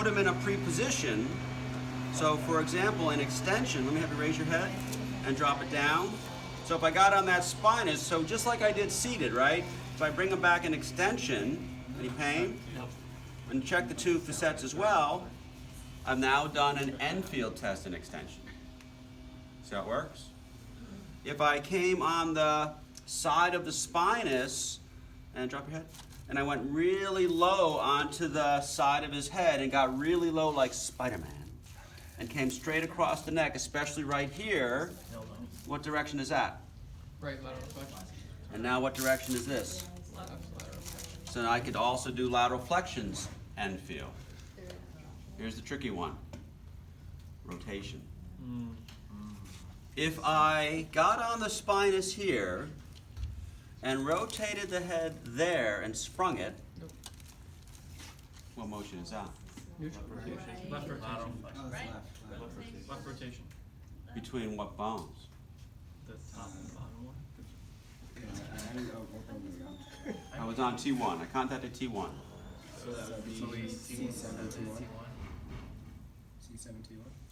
put them in a pre-position. So for example, in extension, let me have you raise your head and drop it down. So if I got on that spinous, so just like I did seated, right? If I bring them back in extension, any pain? And check the two facets as well, I've now done an Endfeel test in extension. See how it works? If I came on the side of the spinous, and drop your head, and I went really low onto the side of his head and got really low like Spider-Man, and came straight across the neck, especially right here, what direction is that? Right lateral flexion. And now what direction is this? Lateral flexion. So I could also do lateral flexions and feel. Here's the tricky one. Rotation. If I got on the spinous here and rotated the head there and sprung it, what motion is that? Neutral rotation. Left rotation. Left rotation. Between what bones? The top and bottom one. I was on T1. I contacted T1. So that would be C7, T1.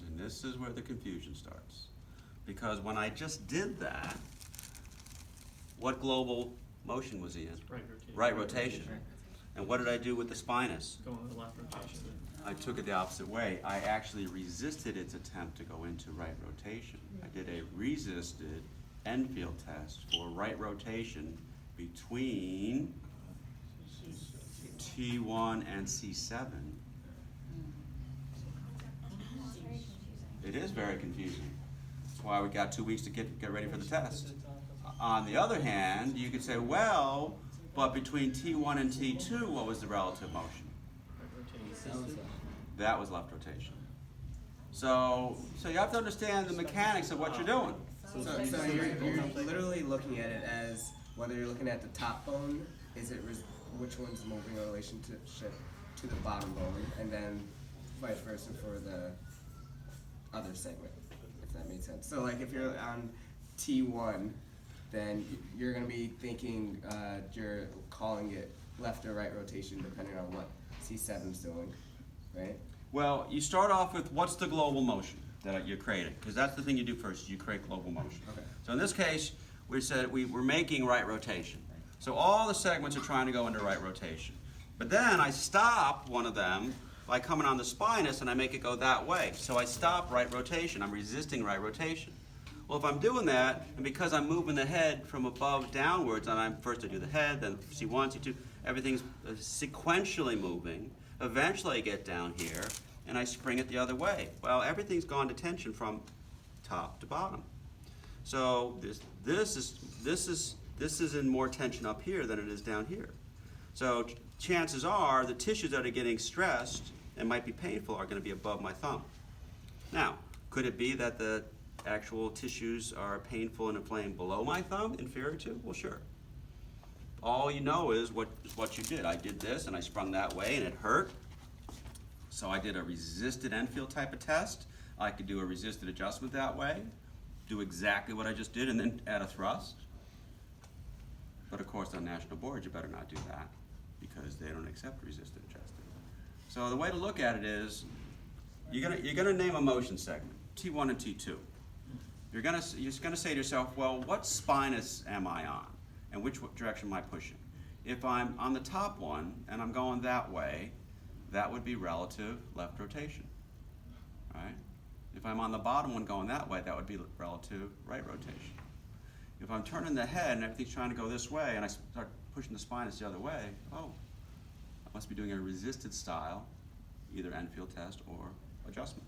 And this is where the confusion starts. Because when I just did that, what global motion was he in? Right rotation. Right rotation. And what did I do with the spinous? Going with the left rotation. I took it the opposite way. I actually resisted its attempt to go into right rotation. I did a resisted Endfeel test for right rotation between T1 and C7. It is very confusing. That's why we got 2 weeks to get ready for the test. On the other hand, you could say, well, but between T1 and T2, what was the relative motion? Right rotation. That was left rotation. So you have to understand the mechanics of what you're doing. So you're literally looking at it as whether you're looking at the top bone, which one's moving in relationship to the bottom bone, and then vice versa for the other segment, if that makes sense. So like if you're on T1, then you're going to be thinking you're calling it left or right rotation depending on what C7's doing, right? Well, you start off with what's the global motion that you're creating, because that's the thing you do first. You create global motion. Okay. So in this case, we said we're making right rotation. So all the segments are trying to go into right rotation. But then I stop one of them by coming on the spinous and I make it go that way. So I stop right rotation. I'm resisting right rotation. Well, if I'm doing that, and because I'm moving the head from above downwards, and I'm first I do the head, then C1, C2, everything's sequentially moving. Eventually I get down here and I spring it the other way. Well, everything's gone to tension from top to bottom. So this is in more tension up here than it is down here. So chances are the tissues that are getting stressed and might be painful are going to be above my thumb. Now, could it be that the actual tissues are painful and inflamed below my thumb, inferior to? Well, sure. All you know is what you did. I did this and I sprung that way and it hurt. So I did a resisted Endfeel type of test. I could do a resisted adjustment that way, do exactly what I just did, and then add a thrust. But of course on national boards you better not do that because they don't accept resisted adjusted. So the way to look at it is you're gonna name a motion segment, T1 and T2. You're gonna say to yourself, well, what spinous am I on? And which direction am I pushing? If I'm on the top one and I'm going that way, that would be relative left rotation, right? If I'm on the bottom one going that way, that would be relative right rotation. If I'm turning the head and everything's trying to go this way and I start pushing the spinous the other way, oh, I must be doing a resisted style, either Endfeel test or adjustment.